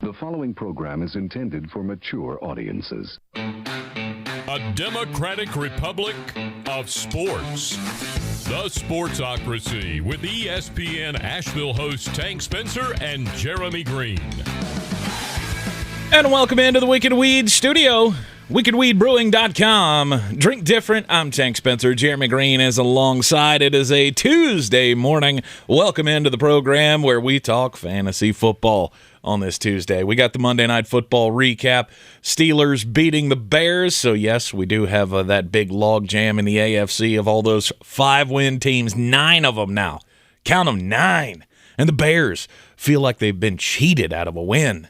The following program is intended for mature audiences. A democratic republic of sports. The Sportsocracy with ESPN Asheville hosts Tank Spencer and Jeremy Greene. And welcome into the Wicked Weed studio. WickedWeedBrewing.com. Drink different. I'm Tank Spencer. Jeremy Greene is alongside. It is a Tuesday morning. Welcome into the program where we talk fantasy football on this Tuesday. We got the Monday Night Football recap. Steelers beating the Bears. So, yes, we do have that big log jam in the AFC of all those 5-win teams. 9 of them now. Count them, 9. And the Bears feel like they've been cheated out of a win.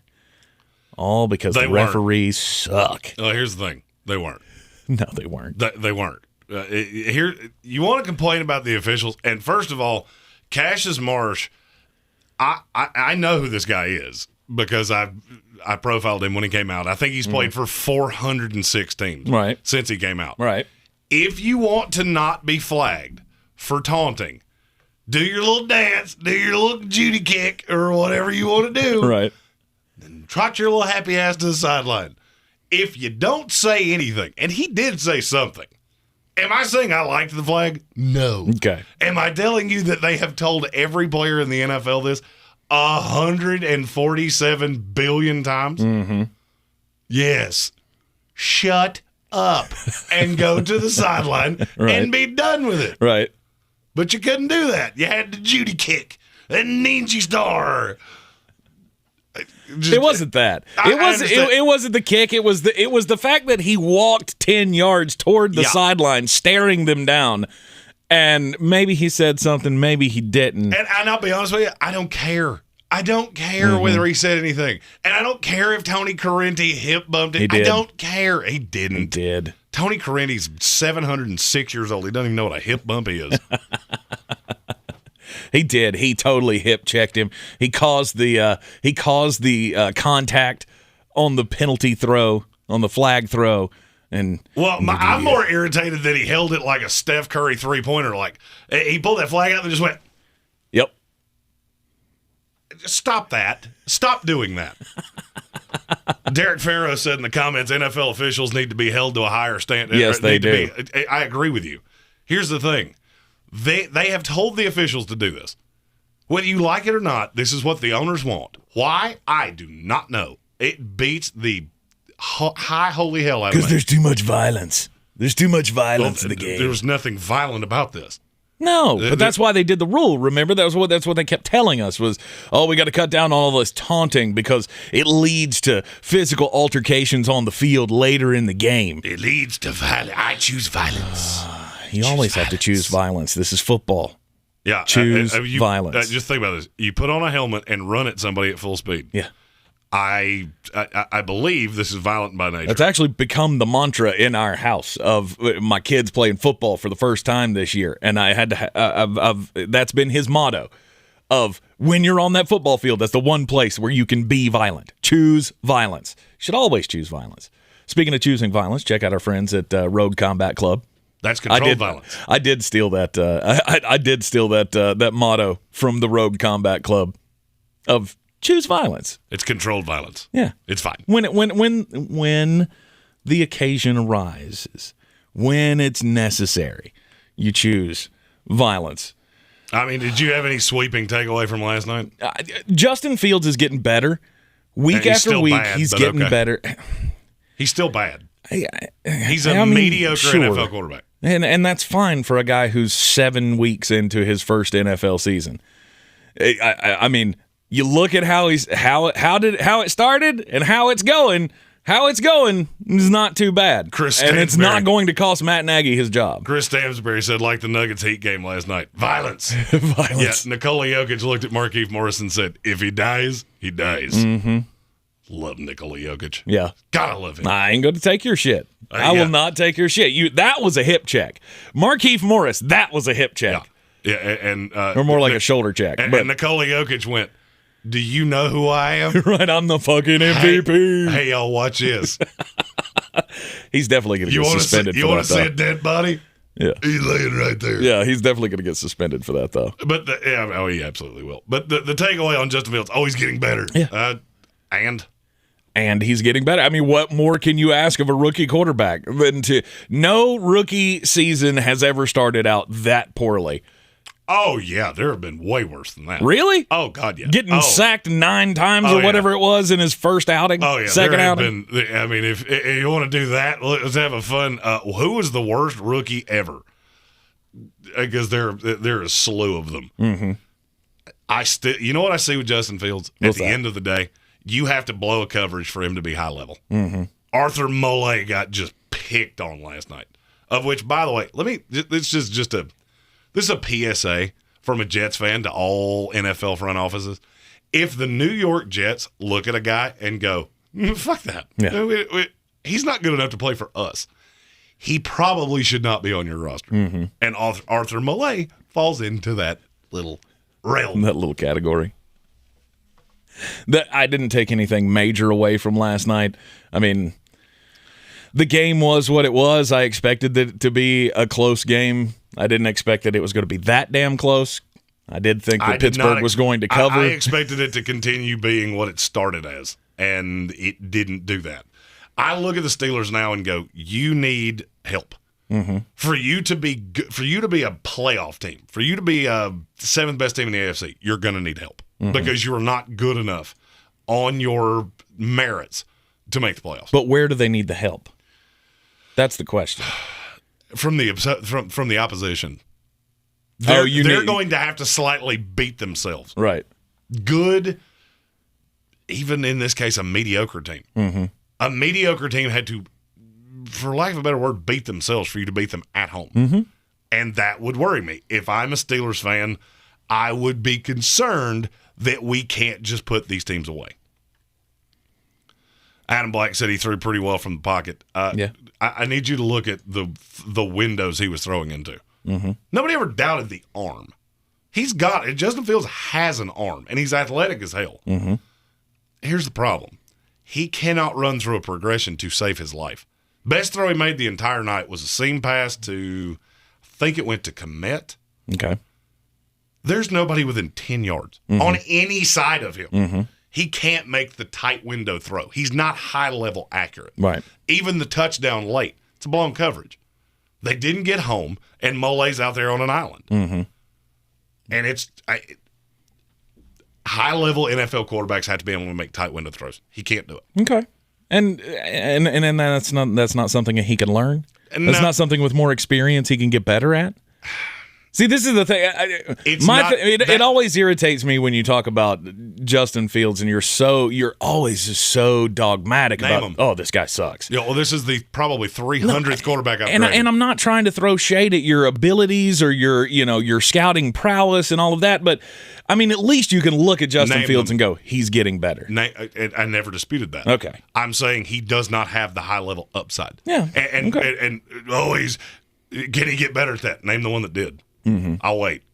All because the referees suck. Oh, here's the thing. They weren't. No, they weren't. They weren't. Here, you want to complain about the officials, and first of all, Cassius Marsh, I know who this guy is because I profiled him when he came out. I think he's played for 406 teams since he came out. Right. If you want to not be flagged for taunting, do your little dance, do your little Judy kick, or whatever you want to do. Right. Trot your little happy ass to the sideline. If you don't say anything, and he did say something, am I saying I liked the flag? No. Okay. Am I telling you that they have told every player in the NFL this 147 billion times? Mm-hmm. Yes. Shut up and go to the sideline and be done with it. Right. But you couldn't do that. You had the Judy kick and Ninja Star. It wasn't that. It wasn't the kick. It was the fact that he walked 10 yards toward the sideline, staring them down. And maybe he said something, maybe he didn't. And I'll be honest with you, I don't care. I don't care whether he said anything. And I don't care if Tony Corrente hip bumped it. He did. I don't care. He didn't. He did. Tony Corrente's 706 years old. He doesn't even know what a hip bump is. He did. He totally hip checked him. He caused the contact on the penalty throw, on the flag throw. And I'm more irritated that he held it like a Steph Curry 3-pointer. Like he pulled that flag out and just went. Yep. Stop that. Stop doing that. Derek Farrow said in the comments, NFL officials need to be held to a higher standard. Yes, they do. I agree with you. Here's the thing. They have told the officials to do this. Whether you like it or not, this is what the owners want. Why? I do not know. It beats the high holy hell out of me. Because there's too much violence. There's too much violence in the game. There was nothing violent about this. No, but that's why they did the rule. Remember, that's what they kept telling us was, we got to cut down on all this taunting because it leads to physical altercations on the field later in the game. It leads to violence. I choose violence. You always have to choose violence. This is football. Yeah. Choose violence. Just think about this. You put on a helmet and run at somebody at full speed. Yeah. I believe this is violent by nature. It's actually become the mantra in our house of my kids playing football for the first time this year. And I had to that's been his motto of when you're on that football field, that's the one place where you can be violent. Choose violence. You should always choose violence. Speaking of choosing violence, check out our friends at Rogue Combat Club. That's controlled violence. I did steal that. I did steal that motto from the Rogue Combat Club of choose violence. It's controlled violence. Yeah, it's fine. When the occasion arises, when it's necessary, you choose violence. I mean, did you have any sweeping takeaway from last night? Justin Fields is getting better. Week after week, he's getting better. He's still bad. He's a mediocre NFL quarterback. And that's fine for a guy who's 7 weeks into his first NFL season. I mean, you look at how it started and how it's going. How it's going is not too bad. And it's not going to cost Matt Nagy his job. Chris Stansbury said, like the Nuggets Heat game last night, violence. Violence. Yeah, Nikola Jokic looked at Markieff Morris and said, if he dies, he dies. Mm-hmm. Love Nikola Jokic. Yeah. Gotta love him. I ain't going to take your shit. I will not take your shit. That was a hip check. Markieff Morris, that was a hip check. Yeah, and or more like a shoulder check. And Nikola Jokic went, do you know who I am? Right, I'm the fucking MVP. Hey, y'all, watch this. He's definitely going to get suspended for that. You want to see a dead body? Yeah. He's laying right there. Yeah, he's definitely going to get suspended for that, though. But he absolutely will. But the takeaway on Justin Fields, he's getting better. Yeah. And he's getting better. I mean, what more can you ask of a rookie quarterback than to no rookie season has ever started out that poorly. Oh, yeah, there have been way worse than that. Really? Oh, God, yeah. Getting sacked 9 times or whatever it was in his first outing, second outing. I mean, if you want to do that, let's have a fun. Who was the worst rookie ever? Because there are a slew of them. Mm-hmm. You know what I see with Justin Fields? At the end of the day, you have to blow a coverage for him to be high level. Mm-hmm. Arthur Mole got just picked on last night, of which, by the way, this is a PSA from a Jets fan to all NFL front offices. If the New York Jets look at a guy and go, fuck that. Yeah. He's not good enough to play for us. He probably should not be on your roster. Mm-hmm. And Arthur Mole falls into that little realm. That little category. I didn't take anything major away from last night. I mean, the game was what it was. I expected it to be a close game. I didn't expect that it was going to be that damn close. I did think that Pittsburgh was going to cover. I expected it to continue being what it started as, and it didn't do that. I look at the Steelers now and go, you need help. Mm-hmm. For you to be a playoff team, for you to be a 7th best team in the AFC, you're going to need help because you are not good enough on your merits to make the playoffs. But where do they need the help? That's the question. From the opposition. They're going to have to slightly beat themselves. Right. Good, even in this case, a mediocre team. Mm-hmm. A mediocre team had to, for lack of a better word, beat themselves for you to beat them at home. Mm-hmm. And that would worry me. If I'm a Steelers fan, I would be concerned that we can't just put these teams away. Adam Black said he threw pretty well from the pocket. Yeah. I need you to look at the windows he was throwing into. Mm-hmm. Nobody ever doubted the arm. He's got it. Justin Fields has an arm, and he's athletic as hell. Mm-hmm. Here's the problem. He cannot run through a progression to save his life. Best throw he made the entire night was a seam pass to, I think it went to Komet. Okay. There's nobody within 10 yards on any side of him. Mm-hmm. He can't make the tight window throw. He's not high-level accurate. Right. Even the touchdown late, it's a blown coverage. They didn't get home, and Mole's out there on an island. Mm-hmm. And it's high-level NFL quarterbacks have to be able to make tight window throws. He can't do it. Okay. And that's not something that he can learn. That's not something with more experience he can get better at. See, this is the thing. It always irritates me when you talk about Justin Fields and you're always just so dogmatic about, oh, this guy sucks. Yeah, well, this is the probably 300th quarterback I've graded. And I'm not trying to throw shade at your abilities or your scouting prowess and all of that, but I mean, at least you can look at Justin Fields and go, he's getting better. I never disputed that. Okay. I'm saying he does not have the high level upside. Yeah. Can he get better at that? Name the one that did. Mm-hmm. I'll wait.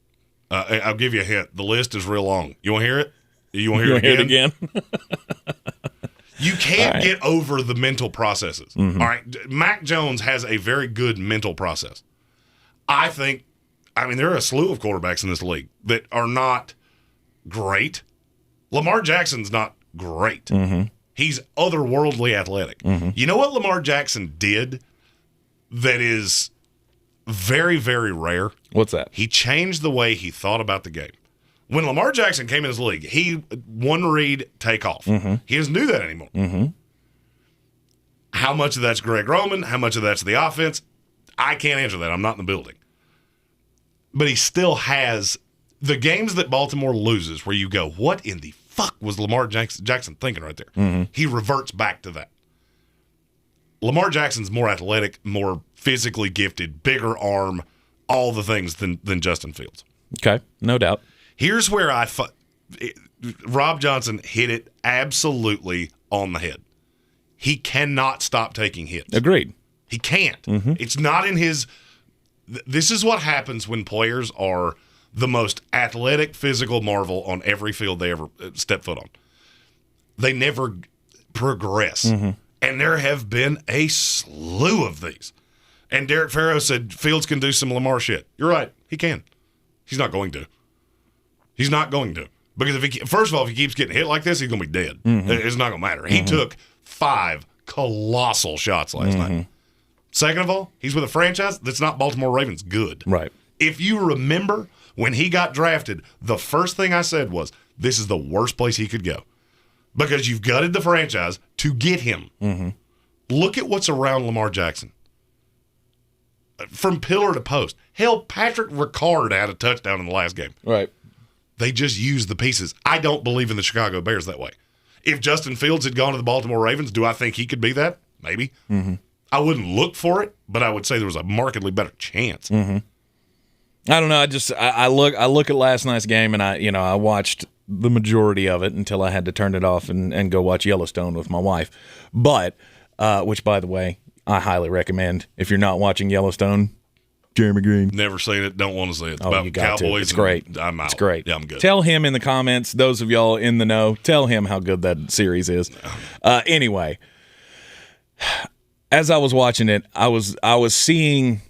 I'll give you a hint. The list is real long. You want to hear it? You want to hear it again? You can't get over the mental processes. Mm-hmm. All right. Mac Jones has a very good mental process. I mean, there are a slew of quarterbacks in this league that are not great. Lamar Jackson's not great. Mm-hmm. He's otherworldly athletic. Mm-hmm. You know what Lamar Jackson did that is very, very rare? What's that? He changed the way he thought about the game. When Lamar Jackson came in his league, he one read, take off. Mm-hmm. He doesn't do that anymore. Mm-hmm. How much of that's Greg Roman? How much of that's the offense? I can't answer that. I'm not in the building. But he still has the games that Baltimore loses where you go, what in the fuck was Lamar Jackson thinking right there? Mm-hmm. He reverts back to that. Lamar Jackson's more athletic, more physically gifted, bigger arm, all the things than Justin Fields. Okay, no doubt. Here's where Rob Johnson hit it absolutely on the head. He cannot stop taking hits. Agreed. He can't. Mm-hmm. It's not in his – this is what happens when players are the most athletic, physical marvel on every field they ever step foot on. They never progress. Mm-hmm. And there have been a slew of these. And Derek Farrow said Fields can do some Lamar shit. You're right. He can. He's not going to. He's not going to. Because first of all, if he keeps getting hit like this, he's going to be dead. It's not going to matter. He took 5 colossal shots last night. Second of all, he's with a franchise that's not Baltimore Ravens good. Right. If you remember when he got drafted, the first thing I said was, this is the worst place he could go. Because you've gutted the franchise to get him. Look at what's around Lamar Jackson. From pillar to post. Hell, Patrick Ricard had a touchdown in the last game. Right. They just use the pieces. I don't believe in the Chicago Bears that way. If Justin Fields had gone to the Baltimore Ravens, do I think he could be that? Maybe. I wouldn't look for it, but I would say there was a markedly better chance. I don't know. I look at last night's game, and I watched the majority of it until I had to turn it off and go watch Yellowstone with my wife. But which, by the way, I highly recommend if you're not watching Yellowstone. Jeremy Greene. Never seen it. Don't want to see it. It's you got Cowboys. to. It's great. I'm out. It's great. Yeah, I'm good. Tell him in the comments, those of y'all in the know, tell him how good that series is. Anyway, as I was watching it, I was seeing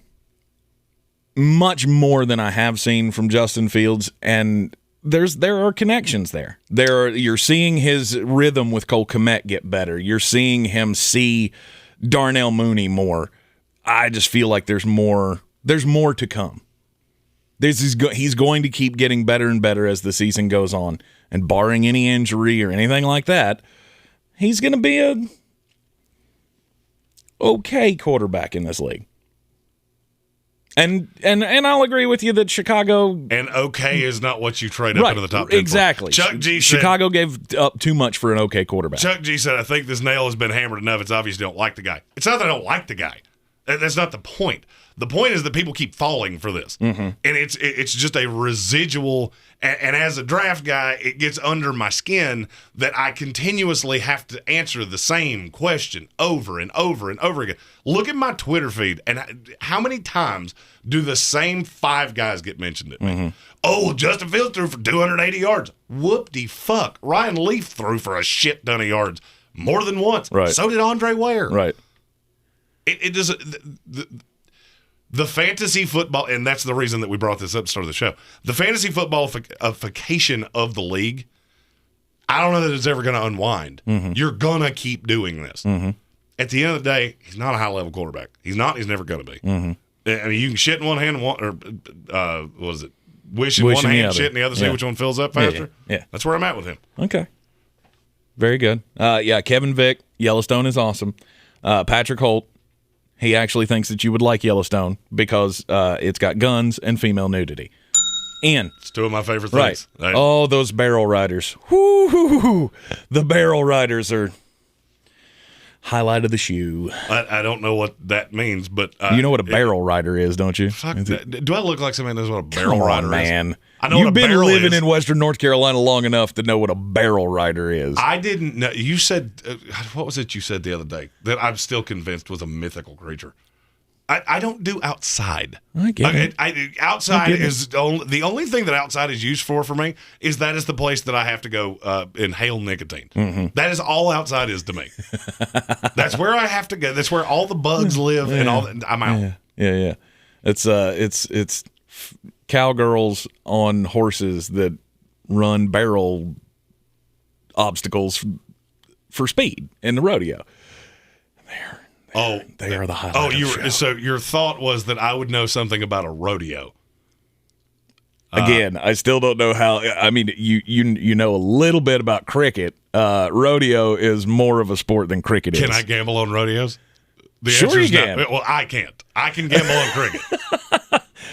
much more than I have seen from Justin Fields, and there are connections there. You're seeing his rhythm with Cole Kmet get better. You're seeing him see Darnell Mooney more. I just feel like there's more to come. He's going to keep getting better and better as the season goes on, and barring any injury or anything like that, he's going to be a okay quarterback in this league. And I'll agree with you that Chicago and okay is not what you trade up into the top 10. Exactly. Chuck G said, Chicago gave up too much for an okay quarterback. Chuck G said, I think this nail has been hammered enough. It's obvious you don't like the guy. It's not that I don't like the guy. That's not the point. The point is that people keep falling for this. And it's just a residual. And as a draft guy, it gets under my skin that I continuously have to answer the same question over and over and over again. Look at my Twitter feed, and how many times do the same 5 guys get mentioned at me? Oh, Justin Fields threw for 280 yards. Whoop-de-fuck. Ryan Leaf threw for a shit ton of yards more than once. Right. So did Andre Ware. Right. It doesn't. The fantasy football, and that's the reason that we brought this up at the start of the show. The fantasy footballification of the league, I don't know that it's ever going to unwind. You're going to keep doing this. At the end of the day, he's not a high-level quarterback. He's not. He's never going to be. I mean, you can shit in one hand, what was it? Wish in one hand, shit in the other, see which one fills up faster. Yeah. That's where I'm at with him. Okay. Very good. Kevin Vick, Yellowstone is awesome. Patrick Holt, he actually thinks that you would like Yellowstone because it's got guns and female nudity. Ian. It's 2 of my favorite things. Right. Oh, those barrel riders. Woo-hoo-hoo. The barrel riders are highlight of the shoe. I don't know what that means, but... you know what a barrel rider is, don't you? Do I look like somebody that knows what a barrel rider man. is? I know You've what a been barrel living is. in Western North Carolina long enough to know what a barrel rider is. I didn't know. You said, what was it you said the other day that I'm still convinced was a mythical creature? I don't do outside. I get it. Outside is the only thing that outside is used for me is that is the place that I have to go inhale nicotine. That is all outside is to me. That's where I have to go. That's where all the bugs live and all that. I'm out. Yeah. It's cowgirls on horses that run barrel obstacles for speed in the rodeo. They are the highlight. So your thought was that I would know something about a rodeo. Again, I still don't know how. I mean, you know a little bit about cricket. Rodeo is more of a sport than cricket is. Can I gamble on rodeos? Sure you can. Well, I can't. I can gamble on cricket.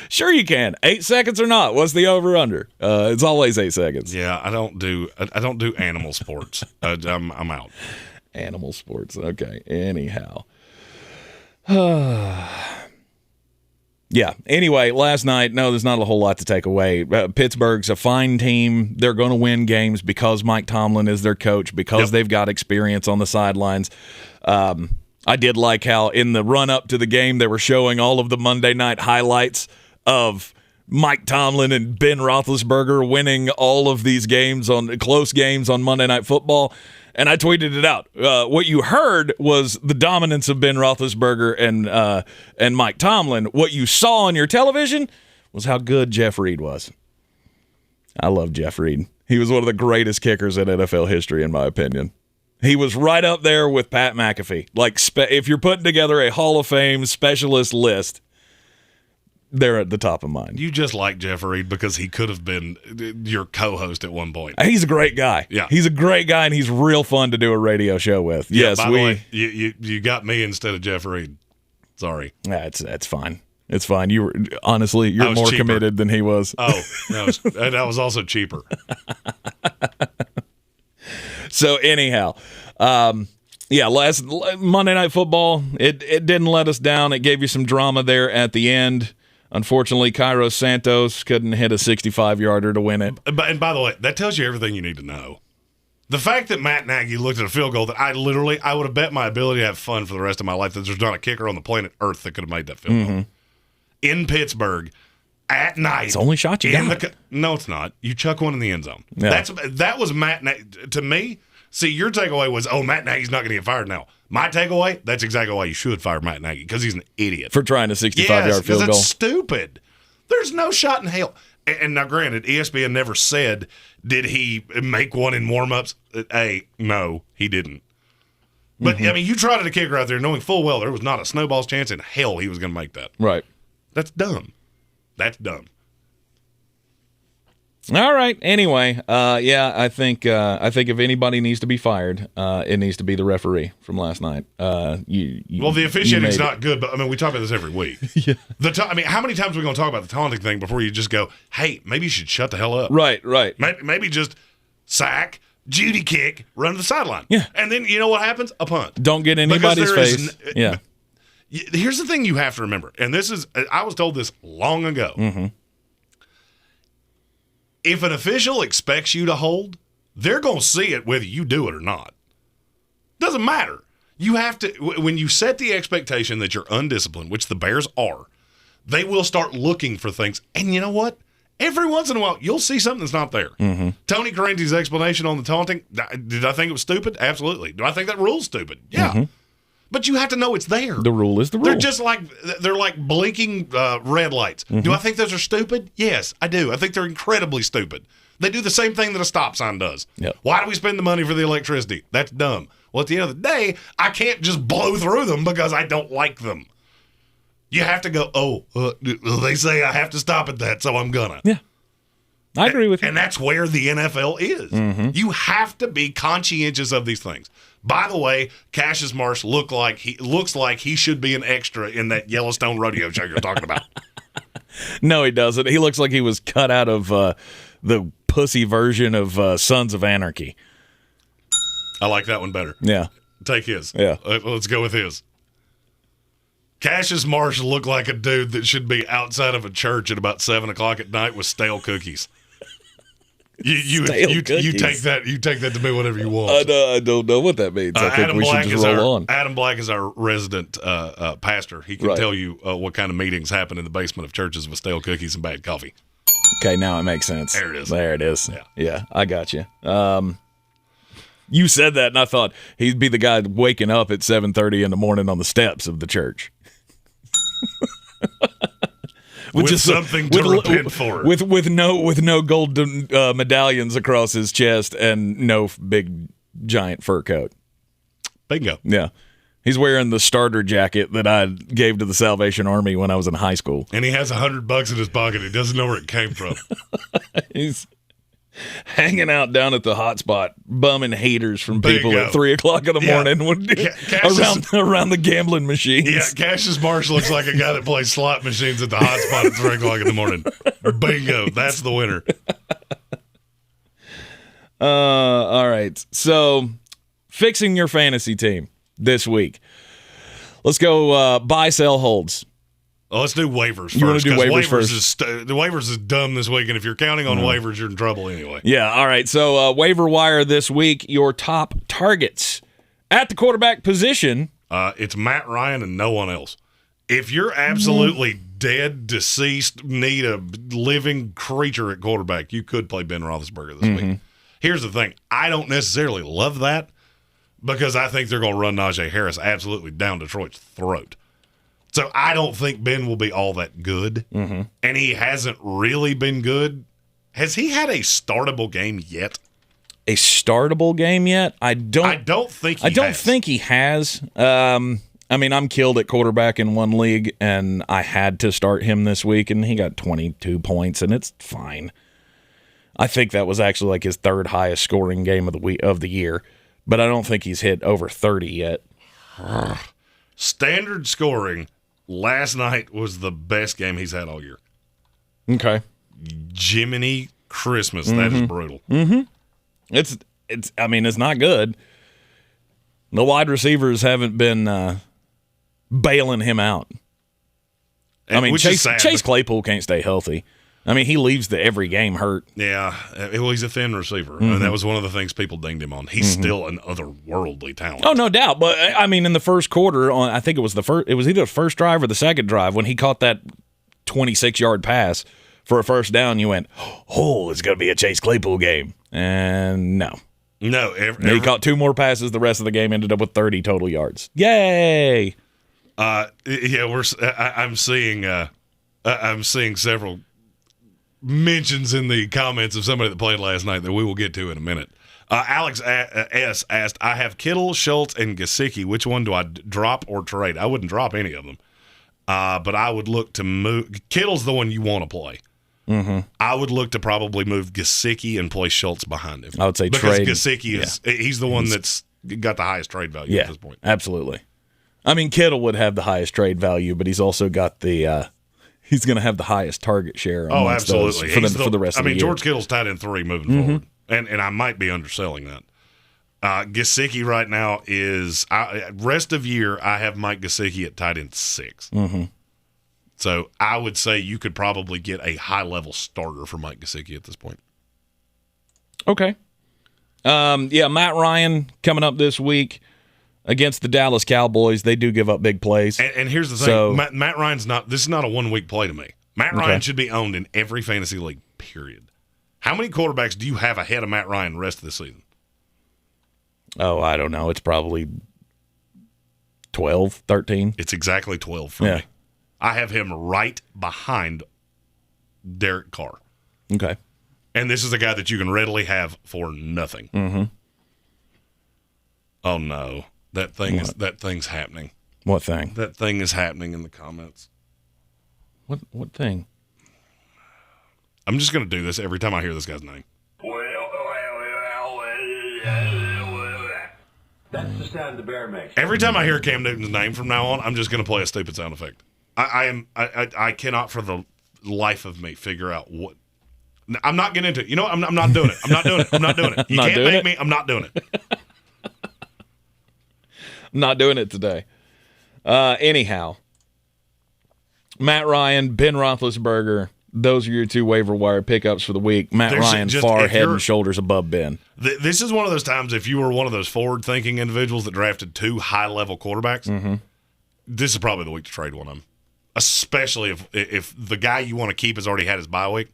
Sure you can. 8 seconds or not? What's the over/under? It's always 8 seconds. Yeah, I don't do animal sports. I'm out. Animal sports. Okay. Anyhow. Yeah. Anyway, last night, no, there's not a whole lot to take away. Pittsburgh's a fine team. They're going to win games because Mike Tomlin is their coach, because they've got experience on the sidelines. I did like how in the run-up to the game, they were showing all of the Monday night highlights of Mike Tomlin and Ben Roethlisberger winning all of these games close games on Monday Night Football. And I tweeted it out. What you heard was the dominance of Ben Roethlisberger and Mike Tomlin. What you saw on your television was how good Jeff Reed was. I love Jeff Reed. He was one of the greatest kickers in NFL history, in my opinion. He was right up there with Pat McAfee. Like, if you're putting together a Hall of Fame specialist list, they're at the top of mine. You just like Jeff Reed because he could have been your co-host at one point. He's a great guy. Yeah. He's a great guy, and he's real fun to do a radio show with. Yeah, yes, by the way, you got me instead of Jeff Reed. Sorry. That's fine. It's fine. You're more cheaper. committed than he was. Oh, no, and I was also cheaper. So anyhow, last Monday Night Football, it didn't let us down. It gave you some drama there at the end. Unfortunately, Cairo Santos couldn't hit a 65-yarder to win it. And by the way, that tells you everything you need to know. The fact that Matt Nagy looked at a field goal that I would have bet my ability to have fun for the rest of my life that there's not a kicker on the planet Earth that could have made that field goal. In Pittsburgh, at night. It's the only shot you got. No, it's not. You chuck one in the end zone. Yeah. That was Matt Nagy. To me, see, your takeaway was, Matt Nagy's not going to get fired now. My takeaway, that's exactly why you should fire Matt Nagy, because he's an idiot. For trying a 65-yard field goal. That's stupid. There's no shot in hell. And now, granted, ESPN never said, did he make one in warm-ups? No, he didn't. But, I mean, you tried a kicker out there knowing full well there was not a snowball's chance in hell he was going to make that. Right. That's dumb. That's dumb. All right. Anyway, I think if anybody needs to be fired, it needs to be the referee from last night. The officiating's not good, but I mean, we talk about this every week. Yeah. How many times are we going to talk about the taunting thing before you just go, hey, maybe you should shut the hell up? Right. Maybe just sack, Judy kick, run to the sideline. Yeah. And then you know what happens? A punt. Don't get in anybody's face. Yeah. Here's the thing you have to remember, and I was told this long ago. Mm-hmm. If an official expects you to hold, they're going to see it whether you do it or not. Doesn't matter. You have to, when you set the expectation that you're undisciplined, which the Bears are, they will start looking for things. And you know what? Every once in a while, you'll see something that's not there. Mm-hmm. Tony Carante's explanation on the taunting, did I think it was stupid? Absolutely. Do I think that rule's stupid? Yeah. Mm-hmm. But you have to know it's there. The rule is the rule. They're like blinking red lights. Mm-hmm. Do I think those are stupid? Yes, I do. I think they're incredibly stupid. They do the same thing that a stop sign does. Yep. Why do we spend the money for the electricity? That's dumb. Well, at the end of the day, I can't just blow through them because I don't like them. You have to go, they say I have to stop at that, so I'm gonna. Yeah. I agree with you. And that's where the NFL is. Mm-hmm. You have to be conscientious of these things. By the way, Cassius Marsh looks like he should be an extra in that Yellowstone rodeo show you're talking about. No, he doesn't. He looks like he was cut out of the pussy version of Sons of Anarchy. I like that one better. Yeah. Take his. Yeah. Let's go with his. Cassius Marsh looked like a dude that should be outside of a church at about 7 o'clock at night with stale cookies. You take that to be whatever you want. I don't know what that means. I think we should just roll on. Adam Black is our resident pastor. He can tell you what kind of meetings happen in the basement of churches with stale cookies and bad coffee. Okay, now it makes sense. There it is. There it is. Yeah, I got you. You said that, and I thought he'd be the guy waking up at 7:30 in the morning on the steps of the church. with something to repent for. With no gold medallions across his chest and no big giant fur coat. Bingo. Yeah. He's wearing the starter jacket that I gave to the Salvation Army when I was in high school. And he has $100 in his pocket. He doesn't know where it came from. He's hanging out down at the hot spot, bumming haters from people at 3 o'clock in the morning around the gambling machines. Yeah, Cassius Marsh looks like a guy that plays slot machines at the hot spot at 3 o'clock in the morning. Bingo. That's the winner. All right. So, fixing your fantasy team this week. Let's go buy, sell, holds. Well, let's do waivers first. You want to do waivers first? The waivers is dumb this week, and if you're counting on waivers, you're in trouble anyway. Yeah, all right. So waiver wire this week, your top targets. At the quarterback position. It's Matt Ryan and no one else. If you're absolutely dead, deceased, need a living creature at quarterback, you could play Ben Roethlisberger this week. Here's the thing. I don't necessarily love that because I think they're going to run Najee Harris absolutely down Detroit's throat. So I don't think Ben will be all that good, and he hasn't really been good. Has he had a startable game yet? A startable game yet? I don't think he has. I mean, I'm killed at quarterback in one league, and I had to start him this week, and he got 22 points, and it's fine. I think that was actually like his third highest scoring game of the year, but I don't think he's hit over 30 yet. Standard scoring last night was the best game he's had all year. Okay. Jiminy Christmas, that is brutal. Mm-hmm. I mean, it's not good. The wide receivers haven't been bailing him out. I mean, Chase Claypool can't stay healthy. I mean, he leaves every game hurt. Yeah, well, he's a thin receiver. Mm-hmm. And that was one of the things people dinged him on. He's still an otherworldly talent. Oh, no doubt. But I mean, in the first quarter, I think it was either the first drive or the second drive when he caught that 26-yard pass for a first down. You went, "Oh, it's going to be a Chase Claypool game," and no. He caught 2 more passes. The rest of the game ended up with 30 total yards. Yay! I'm seeing several mentions in the comments of somebody that played last night that we will get to in a minute. Alex S. asked, I have Kittle, Schultz, and Gesicki. Which one do I drop or trade? I wouldn't drop any of them, but I would look to move. Kittle's the one you want to play. Mm-hmm. I would look to probably move Gesicki and play Schultz behind him. I would say because trade. Gesicki he's the one that's got the highest trade value at this point. Absolutely. I mean, Kittle would have the highest trade value, but he's also got the he's going to have the highest target share. Oh, absolutely. For the rest of the year. George Kittle's tight end 3 moving forward, and I might be underselling that. Gesicki right now is rest of year. I have Mike Gesicki at tight end 6. Mm-hmm. So I would say you could probably get a high-level starter for Mike Gesicki at this point. Okay. Matt Ryan coming up this week against the Dallas Cowboys. They do give up big plays. And here's the thing. So, Matt Ryan's this is not a one-week play to me. Matt Ryan should be owned in every fantasy league, period. How many quarterbacks do you have ahead of Matt Ryan the rest of the season? Oh, I don't know. It's probably 12, 13. It's exactly 12 for me. I have him right behind Derek Carr. Okay. And this is a guy that you can readily have for nothing. Mm-hmm. Oh, no. That thing's happening. What thing? That thing is happening in the comments. What thing? I'm just going to do this every time I hear this guy's name. That's the sound the bear makes. Every time I hear Cam Newton's name from now on, I'm just going to play a stupid sound effect. I cannot for the life of me figure out what. I'm not getting into it. You know what? I'm not doing it. I'm not doing it. I'm not doing it. You can't make me. I'm not doing it. I'm not doing it today. Anyhow, Matt Ryan, Ben Roethlisberger, those are your 2 waiver wire pickups for the week. Matt Ryan far head and shoulders above Ben. This is one of those times if you were one of those forward-thinking individuals that drafted 2 high-level quarterbacks, this is probably the week to trade one of them. Especially if the guy you want to keep has already had his bye week,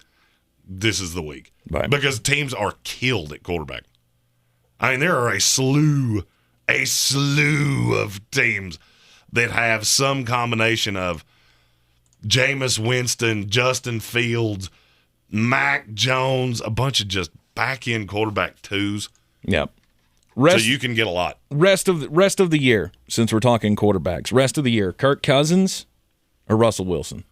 this is the week. Right. Because teams are killed at quarterback. I mean, there are a slew of teams that have some combination of Jameis Winston, Justin Fields, Mac Jones, a bunch of just back-end quarterback 2s. Yep. So you can get a lot. Rest of the year, since we're talking quarterbacks, rest of the year, Kirk Cousins or Russell Wilson?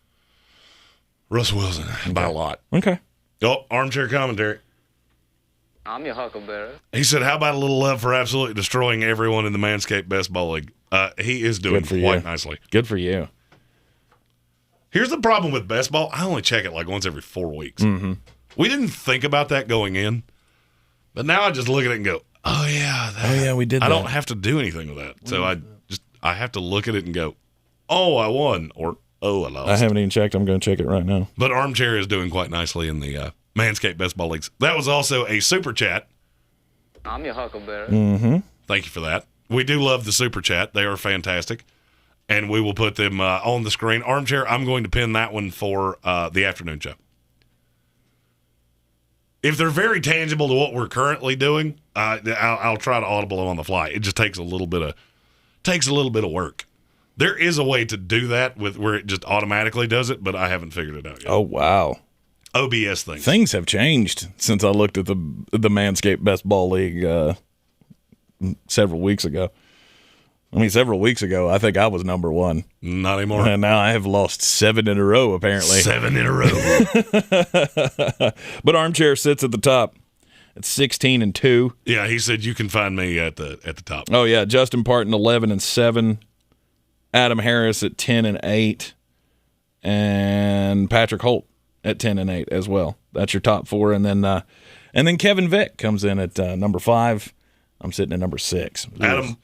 Russell Wilson, by a lot. Okay. Oh, armchair commentary. I'm your huckleberry. He said, how about a little love for absolutely destroying everyone in the Manscaped Best Ball League? He is doing quite nicely. Good for you. Here's the problem with Best Ball. I only check it like once every 4 weeks. Mm-hmm. We didn't think about that going in, but now I just look at it and go, oh, yeah. We did that. I don't have to do anything with that. So I have to look at it and go, oh, I won, or oh, I lost. I haven't even checked. I'm going to check it right now. But Armchair is doing quite nicely in the Manscaped Best Ball Leagues. That was also a super chat. I'm your huckleberry. Mm-hmm. Thank you for that. We do love the super chat. They are fantastic. And we will put them on the screen. Armchair, I'm going to pin that one for the afternoon show. If they're very tangible to what we're currently doing, I'll try to audible them on the fly. It just takes a little bit of work. There is a way to do that where it just automatically does it, but I haven't figured it out yet. Oh, wow. OBS things. Things have changed since I looked at the Manscaped Best Ball League several weeks ago. I mean, several weeks ago, I think I was number one. Not anymore. And now I have lost 7 in a row, apparently. 7 in a row. But Armchair sits at the top. It's 16-2. Yeah, he said you can find me at the top. Oh, yeah. Justin Parton, 11-7. Adam Harris at 10-8. And Patrick Holt at 10-8 as well. That's your top 4. And then Kevin Vick comes in at number 5. I'm sitting at number 6.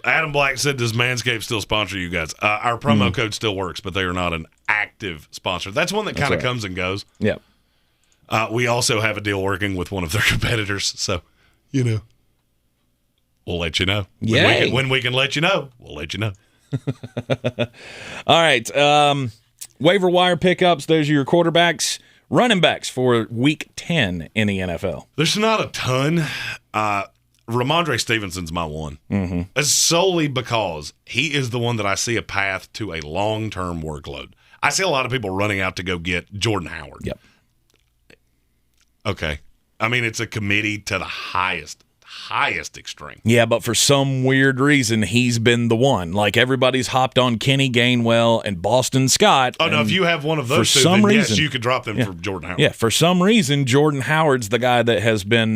Adam Black said, does Manscaped still sponsor you guys? Our promo code still works, but they are not an active sponsor. That's one that kind of comes and goes. Yeah. We also have a deal working with one of their competitors, so, we'll let you know. When we can let you know, we'll let you know. All right. Waiver wire pickups, those are your quarterbacks. Running backs for week 10 in the NFL. There's not a ton. Ramondre Stevenson's my one. Mm-hmm. It's solely because he is the one that I see a path to a long-term workload. I see a lot of people running out to go get Jordan Howard. Yep. Okay. I mean, it's a committee to the highest extreme. Yeah, but for some weird reason, he's been the one. Like, everybody's hopped on Kenny Gainwell and Boston Scott. Oh, no, if you have one of those two, then yes, you could drop them for Jordan Howard. Yeah, for some reason, Jordan Howard's the guy that has been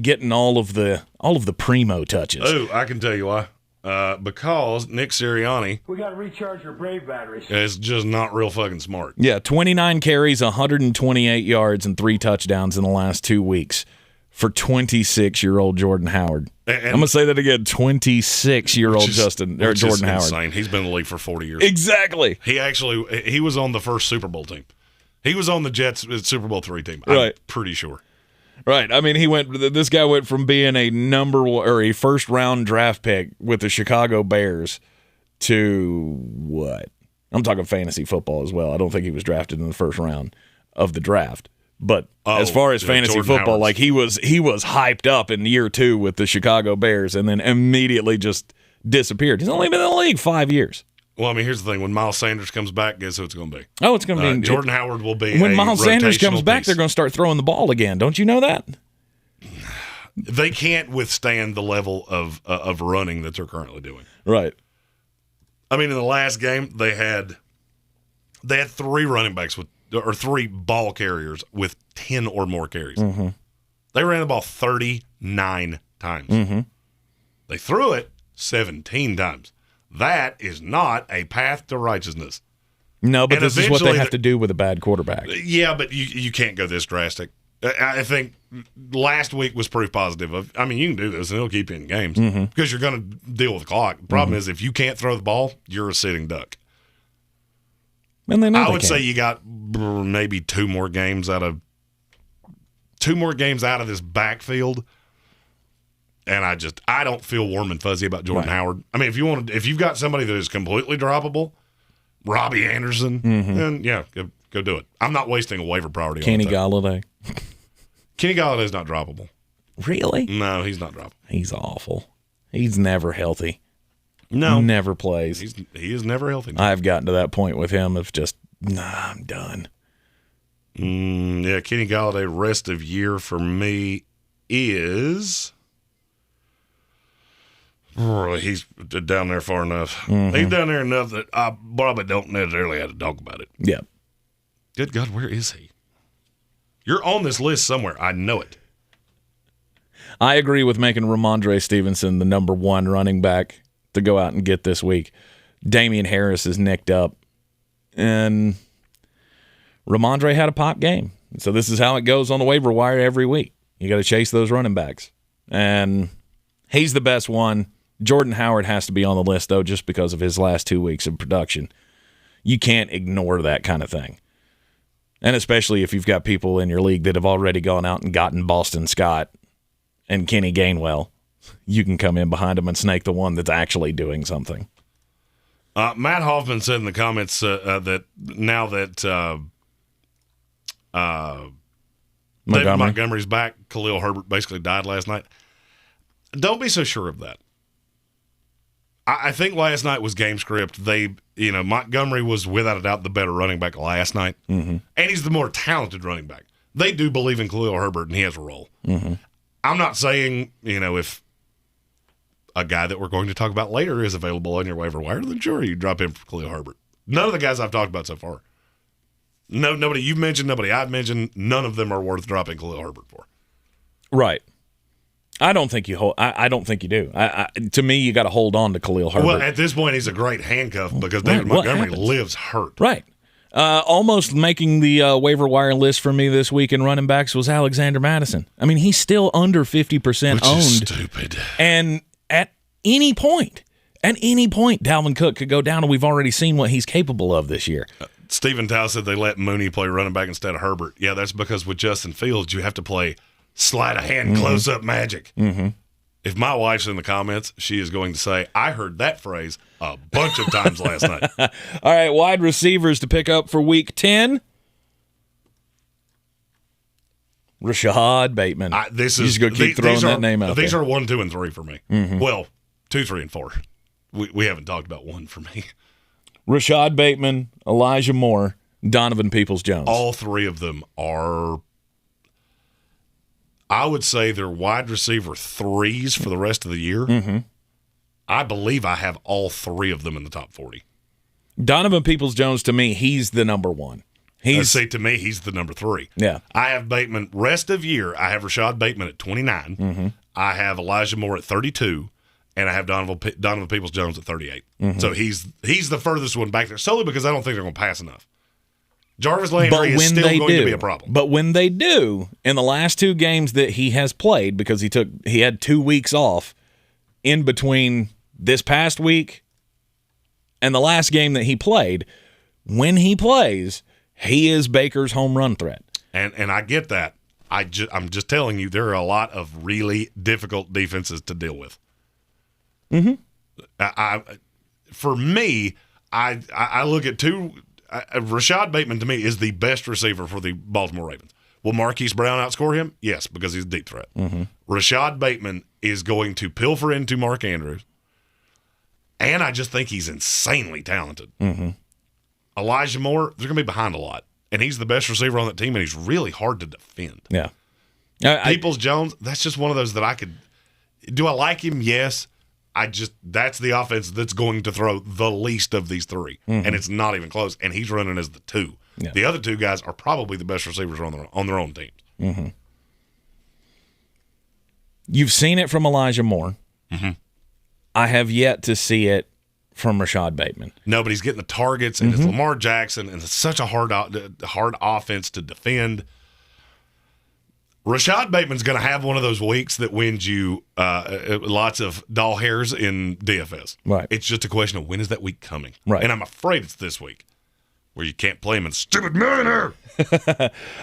getting all of the primo touches. Oh, I can tell you why. Because Nick Sirianni, we got to recharge your Brave batteries. Is just not real fucking smart. Yeah, 29 carries, 128 yards, and 3 touchdowns in the last 2 weeks for 26-year-old Jordan Howard. I'm going to say that again, 26-year-old Jordan Howard. Insane. He's been in the league for 40 years. Exactly. He was on the first Super Bowl team. He was on the Jets Super Bowl 3 team. Right. I'm pretty sure. Right. I mean, this guy went from being a first-round draft pick with the Chicago Bears to what? I'm talking fantasy football as well. I don't think he was drafted in the first round of the draft. But as far as fantasy Jordan football, Howard's. like he was hyped up in year 2 with the Chicago Bears and then immediately just disappeared. He's only been in the league 5 years. Well, I mean, here's the thing. When Miles Sanders comes back, guess who it's going to be? Oh, it's going to be Jordan Howard will be when a Miles Sanders comes back, piece. they're going to start throwing the ball again. Don't you know that? They can't withstand the level of running that they're currently doing. Right. I mean, in the last game, they had 3 running backs or 3 ball carriers with 10 or more carries. Mm-hmm. They ran the ball 39 times. Mm-hmm. They threw it 17 times. That is not a path to righteousness. No, but this is what they have to do with a bad quarterback. Yeah, but you can't go this drastic. I think last week was proof positive of, I mean, you can do this and it'll keep you in games because you're going to deal with the clock. The problem is if you can't throw the ball, you're a sitting duck. And I would say you got maybe 2 more games out of this backfield. And I don't feel warm and fuzzy about Jordan Howard. I mean, if you've got somebody that is completely droppable, Robbie Anderson, then yeah, go do it. I'm not wasting a waiver priority Kenny on that. Galladay. Kenny Galladay's not droppable. Really? No, he's not droppable. He's awful. He's never healthy. No. Never plays. He is never healthy. I've gotten to that point with him of just, I'm done. Yeah, Kenny Galladay, rest of year for me is... he's down there far enough. He's down there enough that I probably don't necessarily have to talk about it. Yeah. Good God, where is he? You're on this list somewhere. I know it. I agree with making Ramondre Stevenson the number 1 running back to go out and get this week. Damian Harris is nicked up, and Ramondre had a pop game. So this is how it goes on the waiver wire every week. You got to chase those running backs, and he's the best one. Jordan Howard has to be on the list, though, just because of his last 2 weeks of production. You can't ignore that kind of thing. And especially if you've got people in your league that have already gone out and gotten Boston Scott and Kenny Gainwell, you can come in behind them and snake the one that's actually doing something. Matt Hoffman said in the comments that now that David Montgomery's back, Khalil Herbert basically died last night. Don't be so sure of that. I think last night was game script. Montgomery was without a doubt the better running back last night, and he's the more talented running back. They do believe in Khalil Herbert, and he has a role. I'm not saying, if a guy that we're going to talk about later is available on your waiver wire, then sure, you drop in for Khalil Herbert. None of the guys I've talked about so far. No, nobody you've mentioned, nobody I've mentioned, none of them are worth dropping Khalil Herbert for. Right. I don't think you hold. I don't think you do. To me, you got to hold on to Khalil Herbert. Well, at this point, he's a great handcuff because David Montgomery lives hurt. Right. Almost making the waiver wire list for me this week in running backs was Alexander Madison. I mean, he's still under 50% Which owned. Is stupid. And at any point, Dalvin Cook could go down, and we've already seen what he's capable of this year. Stephen Tao said they let Mooney play running back instead of Herbert. Yeah, that's because with Justin Fields, you have to play sleight of hand, close-up magic. If my wife's in the comments, she is going to say, I heard that phrase a bunch of times last night. All right, wide receivers to pick up for Week 10. Rashad Bateman. You just going to keep throwing that name out These there. are 1, 2, and 3 for me. Well, 2, 3, and 4. We haven't talked about 1 for me. Rashad Bateman, Elijah Moore, Donovan Peoples-Jones. All 3 of them are, I would say, they're wide receiver 3s for the rest of the year. I believe I have all 3 of them in the top 40. Donovan Peoples-Jones, to me, he's the number 1. To me, he's the number 3. Yeah. I have Bateman rest of year. I have Rashad Bateman at 29. I have Elijah Moore at 32. And I have Donovan Peoples-Jones at 38. So he's the furthest one back there, solely because I don't think they're going to pass enough. Jarvis Landry is still going to be a problem. But when they do, in the last 2 games that he has played, because he had 2 weeks off in between this past week and the last game that he played, when he plays, he is Baker's home run threat. And I get that. I'm just telling you, there are a lot of really difficult defenses to deal with. For me, I look at 2. Rashad Bateman, to me, is the best receiver for the Baltimore Ravens. Will Marquise Brown outscore him? Yes, because he's a deep threat. Rashad Bateman is going to pilfer into Mark Andrews, and I just think he's insanely talented. Elijah Moore, they're going to be behind a lot, and he's the best receiver on that team, and he's really hard to defend. Yeah. Peoples-Jones, that's just one of those that I could – do I like him? Yes. That's the offense that's going to throw the least of these 3, and it's not even close, and he's running as the 2. Yeah. The other 2 guys are probably the best receivers on their own teams. You've seen it from Elijah Moore. I have yet to see it from Rashad Bateman. Nobody's getting the targets, and it's Lamar Jackson, and it's such a hard offense to defend. Rashad Bateman's going to have one of those weeks that wins you lots of doll hairs in DFS. Right. It's just a question of when is that week coming. Right. And I'm afraid it's this week where you can't play him in stupid millionaire.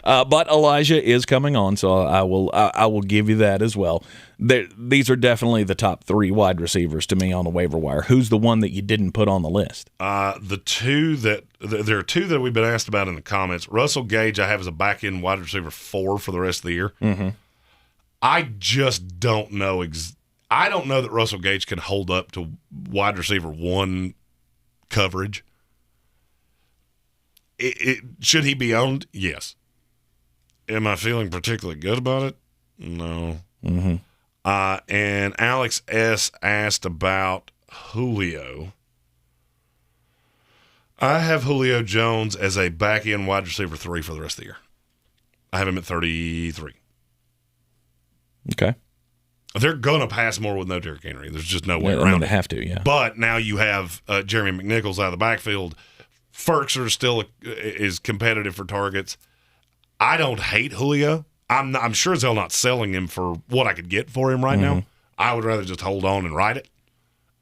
But Elijah is coming on, so I will give you that as well. These are definitely the top 3 wide receivers to me on the waiver wire. Who's the one that you didn't put on the list? There are 2 that we've been asked about in the comments. Russell Gage I have as a back-end wide receiver 4 for the rest of the year. I just don't know. I don't know that Russell Gage can hold up to wide receiver 1 coverage. Should he be owned? Yes. Am I feeling particularly good about it? No. And Alex S. asked about Julio. I have Julio Jones as a back-end wide receiver 3 for the rest of the year. I have him at 33. Okay. They're going to pass more with no Derrick Henry. There's just no way around they it. have to, yeah. But now you have Jeremy McNichols out of the backfield. Ferkser still is competitive for targets. I don't hate Julio. I'm sure as hell not selling him for what I could get for him right now. I would rather just hold on and ride it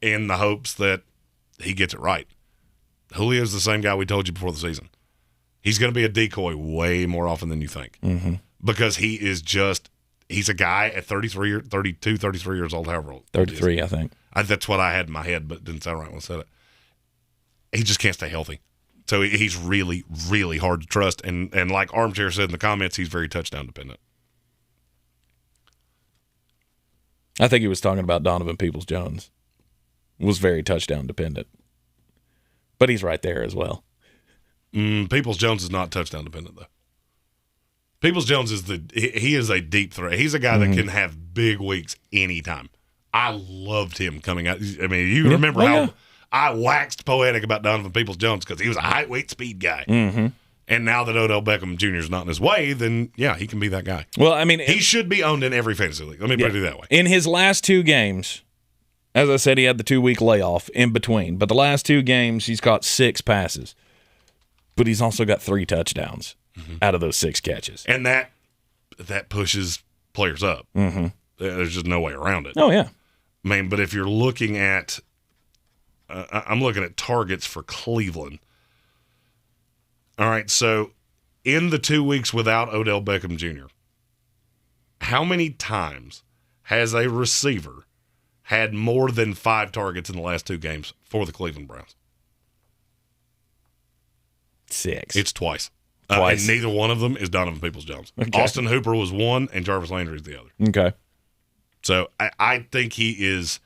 in the hopes that he gets it right. Julio's the same guy we told you before the season. He's going to be a decoy way more often than you think because he's a guy at 33 years old, however old. 33, I think. That's what I had in my head, but it didn't sound right when I said it. He just can't stay healthy. So he's really, really hard to trust. And like Armchair said in the comments, he's very touchdown dependent. I think he was talking about Donovan Peoples-Jones. was very touchdown dependent. But he's right there as well. Peoples-Jones is not touchdown dependent, though. Peoples-Jones he is a deep threat. He's a guy that can have big weeks anytime. I loved him coming out. I mean, you remember how I waxed poetic about Donovan Peoples-Jones because he was a height, weight, speed guy. Mm-hmm. And now that Odell Beckham Jr. is not in his way, then, yeah, he can be that guy. Well, I mean, he should be owned in every fantasy league. Let me put it that way. In his last 2 games, as I said, he had the 2-week layoff in between. But the last 2 games, he's caught 6 passes. But he's also got 3 touchdowns out of those 6 catches. And that pushes players up. Mm-hmm. There's just no way around it. Oh, yeah. I mean, but if you're looking at I'm looking at targets for Cleveland. All right, so in the 2 weeks without Odell Beckham Jr., how many times has a receiver had more than 5 targets in the last 2 games for the Cleveland Browns? 6. It's twice. Twice. And neither one of them is Donovan Peoples-Jones. Okay. Austin Hooper was one, and Jarvis Landry is the other. Okay. So I think he's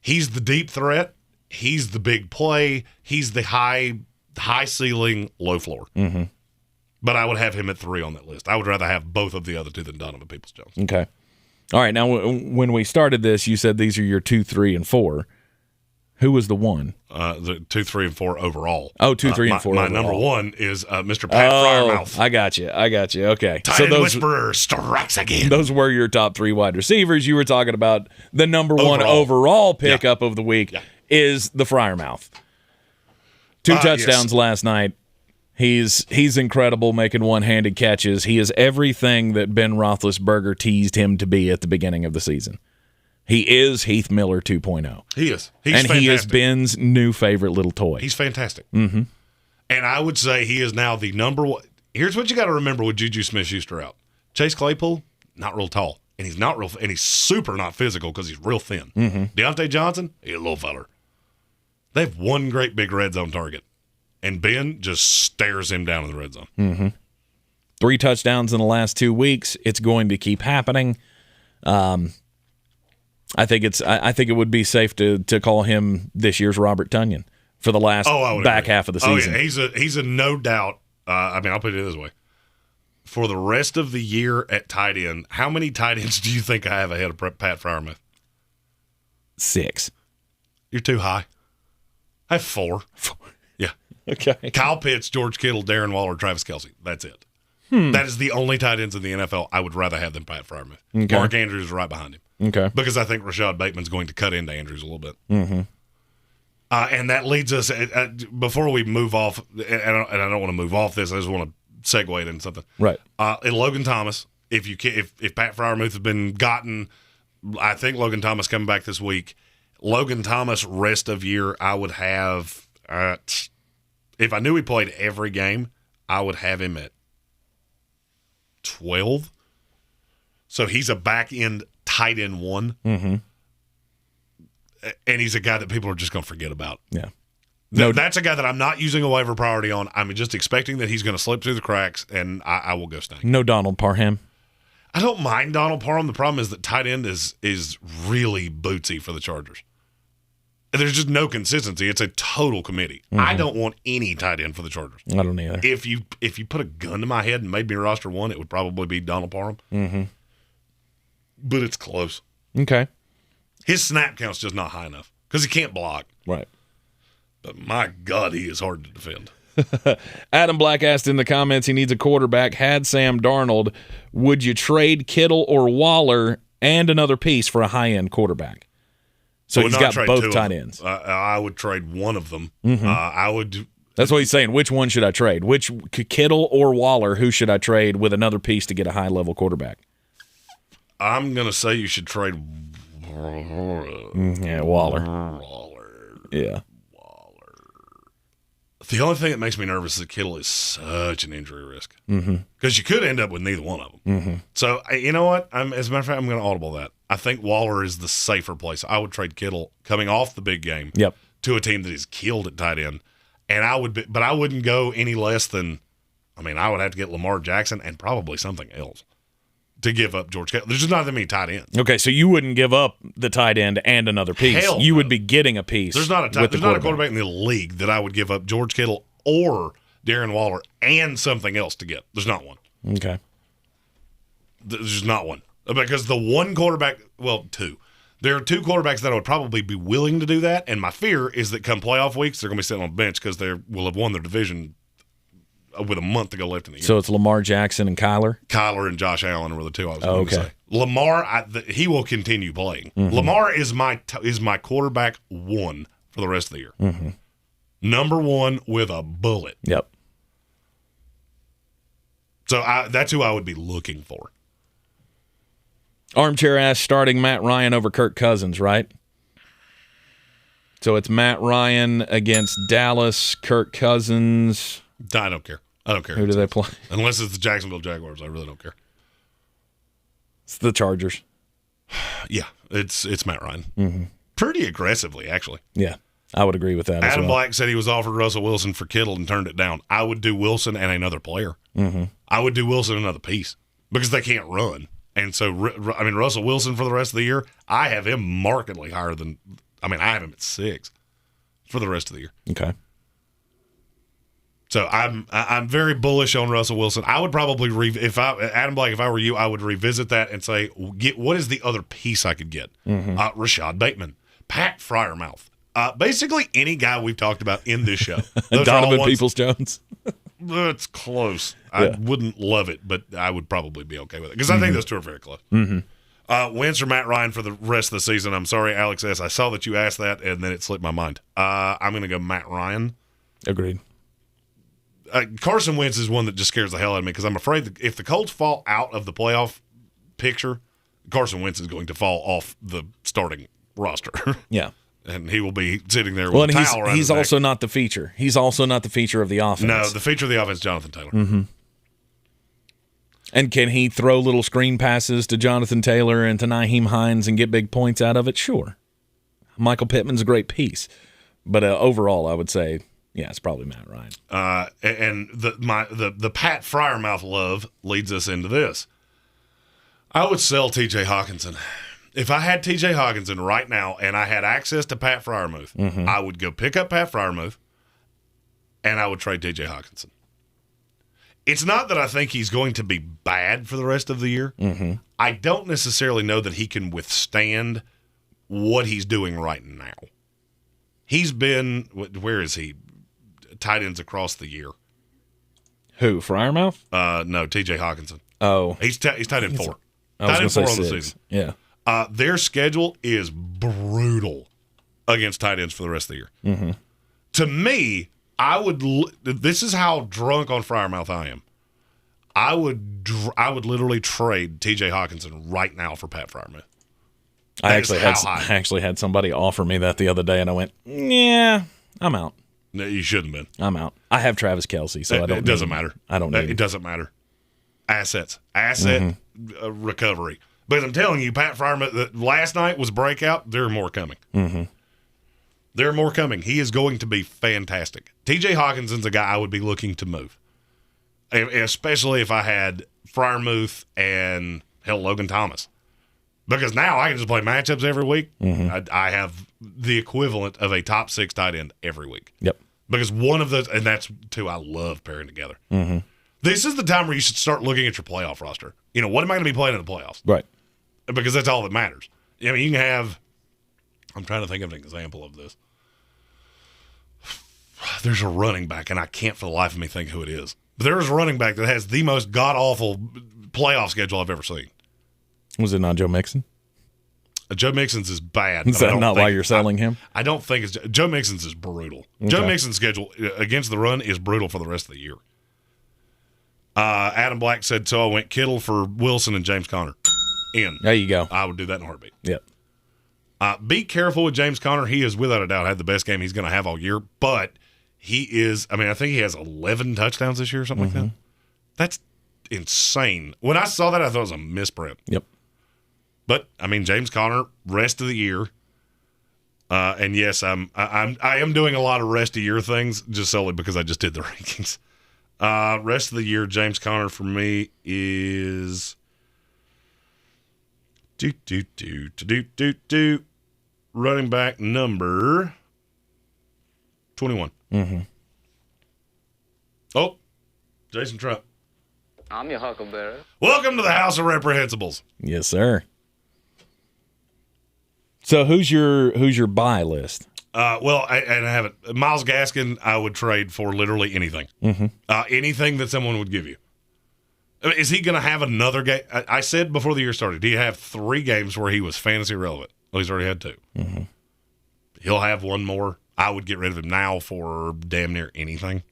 the deep threat. He's the big play. He's the high ceiling, low floor. Mm-hmm. But I would have him at 3 on that list. I would rather have both of the other 2 than Donovan Peoples-Jones. Okay. All right. Now, when we started this, you said these are your 2, 3, and 4. Who was the 1? The 2, 3, and 4 overall. Oh, 2, 3, and 4 my overall. number 1 is Mr. Pat Freiermuth. I got you. Okay. Tight end whisperer strikes again. Those were your top 3 wide receivers. You were talking about the number 1 overall pickup of the week is the Freiermuth. 2 touchdowns last night. He's incredible, making one-handed catches. He is everything that Ben Roethlisberger teased him to be at the beginning of the season. He is Heath Miller 2.0. He is. He's fantastic. He is Ben's new favorite little toy. He's fantastic. Mm-hmm. And I would say he is now the number 1. Here's what you got to remember with Juju Smith-Schuster out. Chase Claypool, not real tall. And he's super not physical because he's real thin. Mm-hmm. Deontay Johnson, he's a little feller. They have one great big red zone target. And Ben just stares him down in the red zone. Mm-hmm. 3 touchdowns in the last 2 weeks. It's going to keep happening. I think it would be safe to call him this year's Robert Tonyan for the last back half of the season. Oh, yeah. He's a no doubt. I'll put it this way. For the rest of the year at tight end, how many tight ends do you think I have ahead of Pat Freiermuth? 6. You're too high. I have 4. 4. Yeah. Okay. Kyle Pitts, George Kittle, Darren Waller, Travis Kelce. That's it. That is the only tight ends in the NFL I would rather have than Pat Freiermuth. Okay. Mark Andrews is right behind him. Okay. Because I think Rashad Bateman's going to cut into Andrews a little bit. Mm-hmm. And that leads us, before we move off, and I don't want to move off this, I just want to segue it into something. Right. And Logan Thomas, if Pat Freiermuth has been gotten, I think Logan Thomas coming back this week. Logan Thomas rest of year, I would have, if I knew he played every game, I would have him at 12. So he's a back end tight end 1. Mm-hmm. And he's a guy that people are just going to forget about. Yeah. That's a guy that I'm not using a waiver priority on. I'm just expecting that he's going to slip through the cracks, and I will go stank. No Donald Parham. I don't mind Donald Parham. The problem is that tight end is really bootsy for the Chargers. There's just no consistency. It's a total committee. Mm-hmm. I don't want any tight end for the Chargers. I don't either. If you put a gun to my head and made me roster 1, it would probably be Donald Parham. Mm-hmm. But it's close. Okay. His snap count's just not high enough because he can't block. Right. But my God, he is hard to defend. Adam Black asked in the comments he needs a quarterback. Had Sam Darnold, would you trade Kittle or Waller and another piece for a high-end quarterback? So he's got both tight ends. I would trade one of them. Mm-hmm. That's what he's saying. Which one should I trade? Which Kittle or Waller? Who should I trade with another piece to get a high-level quarterback? I'm going to say you should trade Waller. Yeah. Waller. The only thing that makes me nervous is that Kittle is such an injury risk. Because you could end up with neither one of them. Mm-hmm. So, you know what? As a matter of fact, I'm going to audible that. I think Waller is the safer place. I would trade Kittle coming off the big game to a team that is killed at tight end. And but I wouldn't go any less than, I would have to get Lamar Jackson and probably something else. to give up George Kittle. There's just not that many tight ends. Okay, so you wouldn't give up the tight end and another piece. Hell you no. would be getting a piece. There's not a quarterback in the league that I would give up George Kittle or Darren Waller and something else to get. There's not one. Okay. There's just not one. Because the one quarterback, well, two. There are two quarterbacks that I would probably be willing to do that, and my fear is that come playoff weeks, they're going to be sitting on the bench because they will have won their division with a month to go left in the year. So it's Lamar Jackson and Kyler? Kyler and Josh Allen were the two I was going to say. Lamar, he will continue playing. Mm-hmm. Lamar is my quarterback one for the rest of the year. Mm-hmm. Number one with a bullet. Yep. So that's who I would be looking for. Armchair ass starting Matt Ryan over Kirk Cousins, right? So it's Matt Ryan against Dallas, Kirk Cousins. I don't care. Who do they play? Unless it's the Jacksonville Jaguars, I really don't care. It's the Chargers. Yeah, it's Matt Ryan. Mm-hmm. Pretty aggressively, actually. Yeah, I would agree with that as Adam well. Black said he was offered Russell Wilson for Kittle and turned it down. I would do Wilson and another player. Mm-hmm. I would do Wilson another piece because they can't run. And so, Russell Wilson for the rest of the year, I have him markedly higher than – I have him at 6 for the rest of the year. Okay. So I'm very bullish on Russell Wilson. I would probably Adam Blake, if I were you, I would revisit that and say, what is the other piece I could get? Mm-hmm. Rashad Bateman, Pat Freiermuth, basically any guy we've talked about in this show. Donovan Peoples-Jones. It's close. I wouldn't love it, but I would probably be okay with it because I think those two are very close. Mm-hmm. Wins or Matt Ryan for the rest of the season. I'm sorry, Alex S. I saw that you asked that, and then it slipped my mind. I'm going to go Matt Ryan. Agreed. Carson Wentz is one that just scares the hell out of me because I'm afraid that if the Colts fall out of the playoff picture, Carson Wentz is going to fall off the starting roster. Yeah. And he will be sitting there with a towel around he's his neck. also not the feature. He's also not the feature of the offense. No, the feature of the offense is Jonathan Taylor. Mm-hmm. And can he throw little screen passes to Jonathan Taylor and to Nyheim Hines and get big points out of it? Sure. Michael Pittman's a great piece. But overall, I would say, yeah, it's probably Matt Ryan. And the Pat Freiermuth love leads us into this. I would sell T.J. Hockenson. If I had T.J. Hockenson right now and I had access to Pat Freiermuth, I would go pick up Pat Freiermuth and I would trade T.J. Hockenson. It's not that I think he's going to be bad for the rest of the year. Mm-hmm. I don't necessarily know that he can withstand what he's doing right now. He's been, where is he? Tight ends across the year. Who, Freiermuth? No, T.J. Hockenson. Oh. He's tight end 4. I was Tight end 4 going to on say the 6. season. Yeah. Their schedule is brutal against tight ends for the rest of the year. Mm-hmm. To me, this is how drunk on Freiermuth I am. I would literally trade T.J. Hockenson right now for Pat Freiermuth. I actually had somebody offer me that the other day, and I went, yeah, I'm out. No, you shouldn't have been. I'm out. I have Travis Kelce, so I don't. It doesn't matter. I don't need it. Doesn't matter. Asset recovery. But I'm telling you, Pat Freiermuth, last night was breakout. There are more coming. Mm-hmm. There are more coming. He is going to be fantastic. T.J. Hawkinson's a guy I would be looking to move, especially if I had Freiermuth and Logan Thomas, because now I can just play matchups every week. Mm-hmm. I have the equivalent of a top 6 tight end every week. Yep. Because one of those, and that's two I love pairing together. Mm-hmm. This is the time where you should start looking at your playoff roster. What am I going to be playing in the playoffs? Right. Because that's all that matters. I mean, you can have, I'm trying to think of an example of this. There's a running back, and I can't for the life of me think who it is. But there is a running back that has the most god-awful playoff schedule I've ever seen. Was it not Joe Mixon? Joe Mixon's is bad. Is that not why you're selling him? I don't think it's Joe Mixon's is brutal. Okay. Joe Mixon's schedule against the run is brutal for the rest of the year. Adam Black said, so I went Kittle for Wilson and James Conner. There you go. I would do that in a heartbeat. Yep. Be careful with James Conner. He is without a doubt had the best game he's going to have all year, but he is, I think he has 11 touchdowns this year or something like that. That's insane. When I saw that, I thought it was a misprint. Yep. But, James Conner, rest of the year. And yes, I am doing a lot of rest of year things just solely because I just did the rankings. Rest of the year, James Conner for me is Running back number 21. Mm-hmm. Oh, Jason Trump. I'm your huckleberry. Welcome to the House of Reprehensibles. Yes, sir. So who's your buy list? Well, I have it. Myles Gaskin, I would trade for literally anything. Mm-hmm. Anything that someone would give you. I mean, is he going to have another game? I said before the year started, he have 3 games where he was fantasy relevant. Well, he's already had 2. Mm-hmm. He'll have 1 more. I would get rid of him now for damn near anything.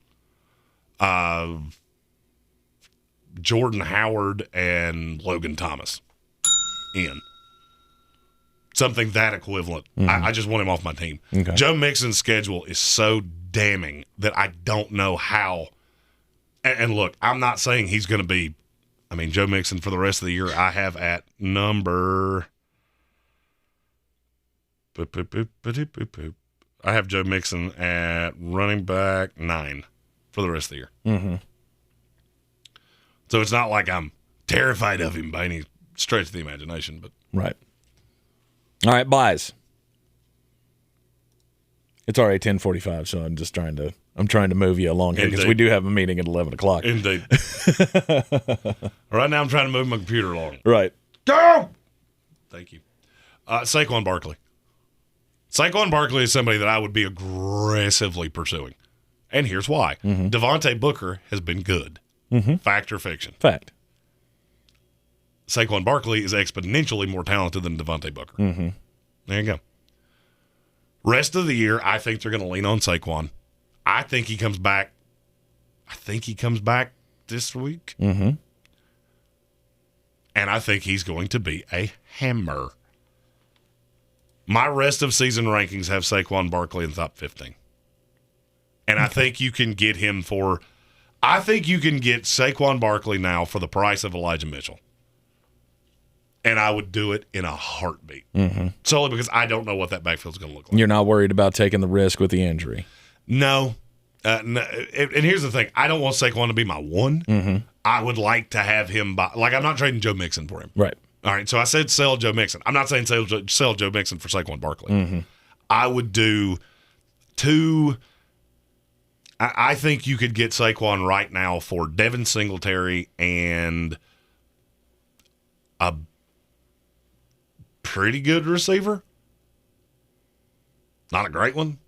Jordan Howard and Logan Thomas in. Something that equivalent. Mm-hmm. I just want him off my team. Okay. Joe Mixon's schedule is so damning that I don't know how. And look, I'm not saying he's going to be. I mean, Joe Mixon for the rest of the year, I have at number. I have Joe Mixon at running back 9 for the rest of the year. Mm-hmm. So it's not like I'm terrified of him by any stretch of the imagination, but Right. All right, buys. It's already 10:45, so I'm just trying to move you along here because we do have a meeting at 11 o'clock. indeed. Right now, I'm trying to move my computer along. Right. Go! Thank you. Saquon Barkley. Saquon Barkley is somebody that I would be aggressively pursuing. And here's why. Mm-hmm. Devontae Booker has been good. Mm-hmm. Fact or fiction? Fact. Saquon Barkley is exponentially more talented than Devontae Booker. Mm-hmm. There you go. Rest of the year, I think they're going to lean on Saquon. I think he comes back. This week. Mm-hmm. And I think he's going to be a hammer. My rest of season rankings have Saquon Barkley in the top 15. And I think you can get him for – I think you can get Saquon Barkley now for the price of Elijah Mitchell. And I would do it in a heartbeat. Mm-hmm. Solely because I don't know what that backfield's going to look like. You're not worried about taking the risk with the injury. No. No. And here's the thing. I don't want Saquon to be my one. Mm-hmm. I would like to have him – I'm not trading Joe Mixon for him. Right. All right, so I said sell Joe Mixon. I'm not saying sell Joe Mixon for Saquon Barkley. Mm-hmm. I would do 2 – I think you could get Saquon right now for Devin Singletary and a pretty good receiver. Not a great one.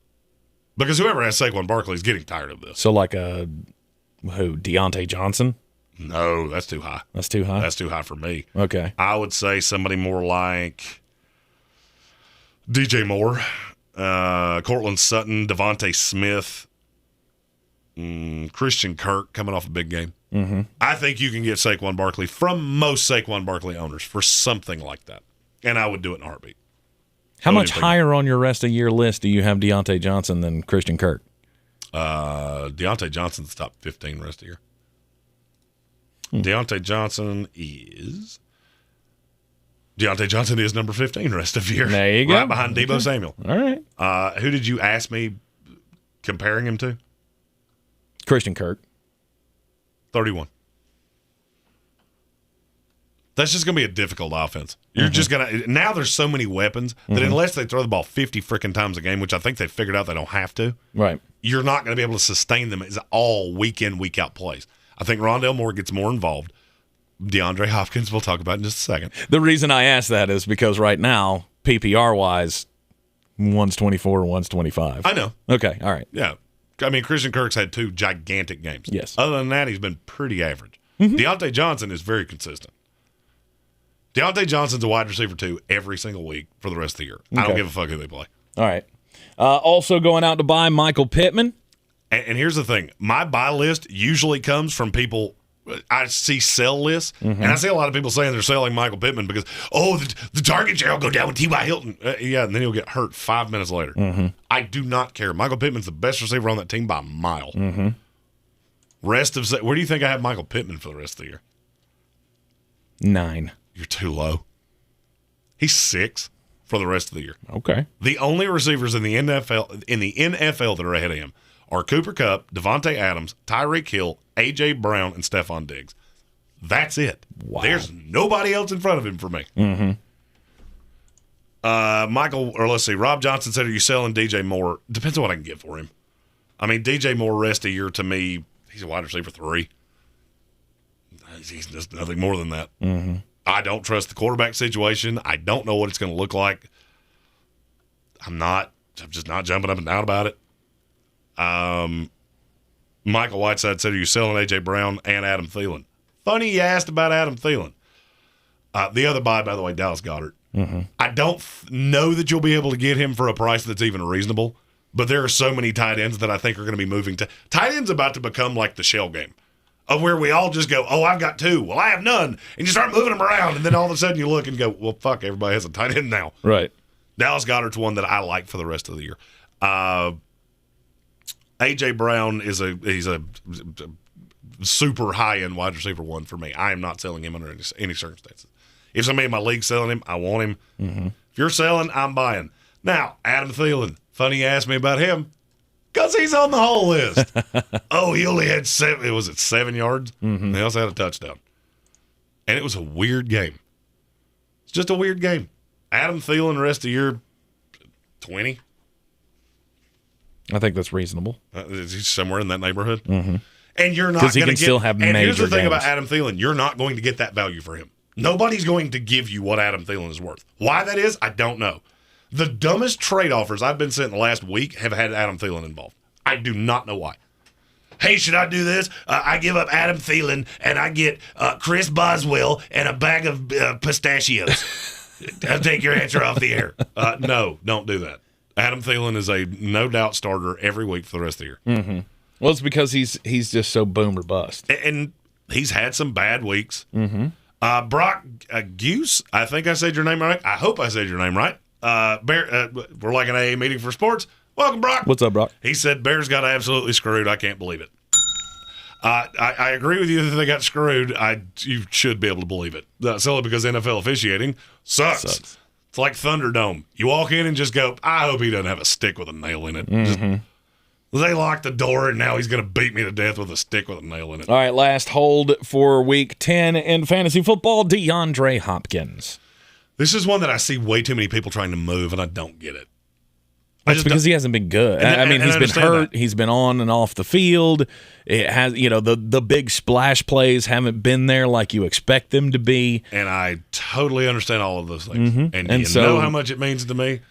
Because whoever has Saquon Barkley is getting tired of this. So like Deontay Johnson? No, that's too high. That's too high? That's too high for me. Okay. I would say somebody more like DJ Moore, Cortland Sutton, Devontae Smith, Christian Kirk coming off a big game. Mm-hmm. I think you can get Saquon Barkley from most Saquon Barkley owners for something like that. And I would do it in a heartbeat. How much higher on your rest of year list do you have Deontay Johnson than Christian Kirk? Deontay Johnson's top 15 rest of the year. Deontay Johnson is number 15 rest of the year. There you go. Right behind Deebo Samuel. All right. Who did you ask me comparing him to? Christian Kirk. 31. That's just going to be a difficult offense. You're just going to – now there's so many weapons that unless they throw the ball 50 freaking times a game, which I think they figured out they don't have to, Right. you're not going to be able to sustain them as all week in, week out plays. I think Rondale Moore gets more involved. DeAndre Hopkins we'll talk about in just a second. The reason I ask that is because right now, PPR-wise, one's 24 and one's 25. I know. Okay, all right. Yeah. I mean, Christian Kirk's had 2 gigantic games. Yes. Other than that, he's been pretty average. Mm-hmm. Deontay Johnson is very consistent. Deontay Johnson's a wide receiver 2 every single week for the rest of the year. I don't Okay. give a fuck who they play. All right. Also going out to buy Michael Pittman. And here's the thing. My buy list usually comes from people – I see sell lists, and I see a lot of people saying they're selling Michael Pittman because, the target share will go down with T.Y. Hilton. Yeah, and then he'll get hurt 5 minutes later. Mm-hmm. I do not care. Michael Pittman's the best receiver on that team by a mile. Mm-hmm. Where do you think I have Michael Pittman for the rest of the year? 9. You're too low. He's 6 for the rest of the year. Okay. The only receivers in the NFL that are ahead of him are Cooper Kupp, Devontae Adams, Tyreek Hill, A.J. Brown, and Stephon Diggs. That's it. Wow. There's nobody else in front of him for me. Mm-hmm. Rob Johnson said, are you selling DJ Moore? Depends on what I can get for him. I mean, DJ Moore rest of year to me, he's a wide receiver 3. He's just nothing more than that. Mm-hmm. I don't trust the quarterback situation. I don't know what it's going to look like. I'm just not jumping up and down about it. Michael Whiteside said, are you selling A.J. Brown and Adam Thielen? Funny you asked about Adam Thielen. The other buy, by the way, Dallas Goedert. Mm-hmm. I don't know that you'll be able to get him for a price that's even reasonable, but there are so many tight ends that I think are going to be moving to. Tight ends about to become like the shell game, of where we all just go, oh, I've got 2. Well, I have none. And you start moving them around, and then all of a sudden you look and go, well, fuck, everybody has a tight end now. Right. Dallas Goedert's one that I like for the rest of the year. A.J. Brown he's a super high-end wide receiver 1 for me. I am not selling him under any circumstances. If somebody in my league's selling him, I want him. Mm-hmm. If you're selling, I'm buying. Now, Adam Thielen, funny you asked me about him, because he's on the whole list. Oh, he only had 7 yards? Mm-hmm. He also had a touchdown. And it was a weird game. It's just a weird game. Adam Thielen, the rest of the year, 20. I think that's reasonable. He's somewhere in that neighborhood. Mm-hmm. And you're not going to get. Still have and major here's the thing games. about Adam Thielen: you're not going to get that value for him. Nobody's going to give you what Adam Thielen is worth. Why that is, I don't know. The dumbest trade offers I've been sent in the last week have had Adam Thielen involved. I do not know why. Hey, should I do this? I give up Adam Thielen and I get Chris Boswell and a bag of pistachios. I'll take your answer off the air. No, don't do that. Adam Thielen is a no-doubt starter every week for the rest of the year. Mm-hmm. Well, it's because he's just so boom or bust. And he's had some bad weeks. Mm-hmm. Brock Goose, I think I said your name right. I hope I said your name right. We're like an AA meeting for sports. Welcome, Brock. What's up, Brock? He said Bears got absolutely screwed. I can't believe it. I agree with you that they got screwed. You should be able to believe it. Solely because NFL officiating sucks. It's like Thunderdome. You walk in and just go, I hope he doesn't have a stick with a nail in it. Mm-hmm. They locked the door, and now he's going to beat me to death with a stick with a nail in it. All right, last hold for Week 10 in fantasy football, DeAndre Hopkins. This is one that I see way too many people trying to move, and I don't get it. That's because he hasn't been good. He's been hurt. He's been on and off the field. It has, the big splash plays haven't been there like you expect them to be. And I totally understand all of those things. Mm-hmm. And you know how much it means to me?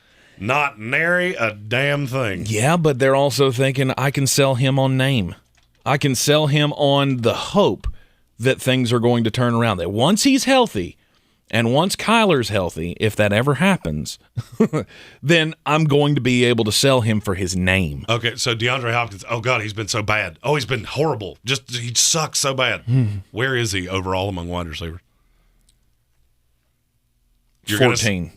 Not nary a damn thing. Yeah, but they're also thinking, I can sell him on name. I can sell him on the hope that things are going to turn around. That once he's healthy, and once Kyler's healthy, if that ever happens, then I'm going to be able to sell him for his name. Okay, so DeAndre Hopkins, oh, God, he's been so bad. Oh, he's been horrible. He sucks so bad. Where is he overall among wide receivers? 14.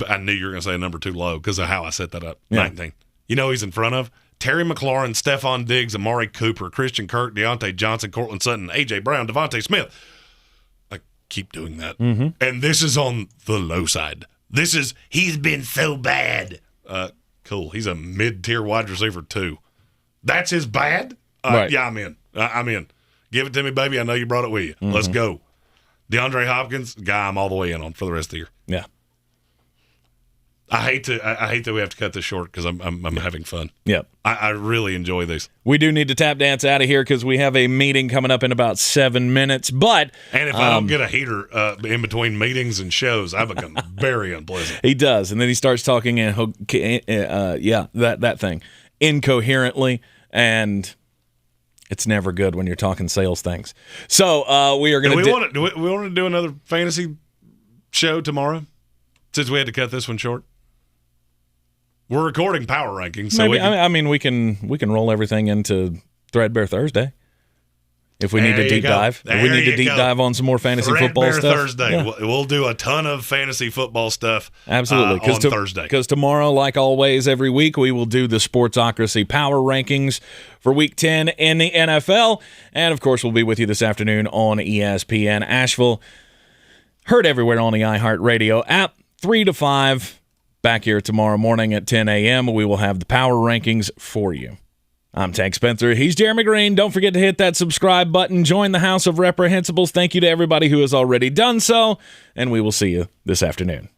I knew you were going to say a number too low because of how I set that up. Yeah. 19. You know he's in front of? Terry McLaurin, Stephon Diggs, Amari Cooper, Christian Kirk, Deontay Johnson, Cortland Sutton, A.J. Brown, Devontae Smith. Keep doing that. Mm-hmm. And this is on the low side. He's been so bad. Cool. He's a mid-tier wide receiver too. That's his bad? Right. Yeah, I'm in. I'm in. Give it to me, baby. I know you brought it with you. Mm-hmm. Let's go. DeAndre Hopkins, guy I'm all the way in on for the rest of the year. Yeah. I hate that we have to cut this short because I'm having fun. Yep. I really enjoy these. We do need to tap dance out of here because we have a meeting coming up in about 7 minutes. But if I don't get a heater in between meetings and shows, I become very unpleasant. He does, and then he starts talking that thing incoherently, and it's never good when you're talking sales things. So we are going to. Do we want to do another fantasy show tomorrow? Since we had to cut this one short. We're recording power rankings, so maybe, we can roll everything into Threadbare Thursday if we need to deep dive. If we need to deep dive on some more fantasy football stuff. Thursday. Yeah. We'll do a ton of fantasy football stuff. Absolutely, on Thursday. Because tomorrow, like always, every week we will do the Sportsocracy power rankings for Week 10 in the NFL, and of course we'll be with you this afternoon on ESPN Asheville. Heard everywhere on the iHeartRadio app. 3 to 5. Back here tomorrow morning at 10 a.m. We will have the power rankings for you. I'm Tank Spencer. He's Jeremy Greene. Don't forget to hit that subscribe button. Join the House of Reprehensibles. Thank you to everybody who has already done so. And we will see you this afternoon.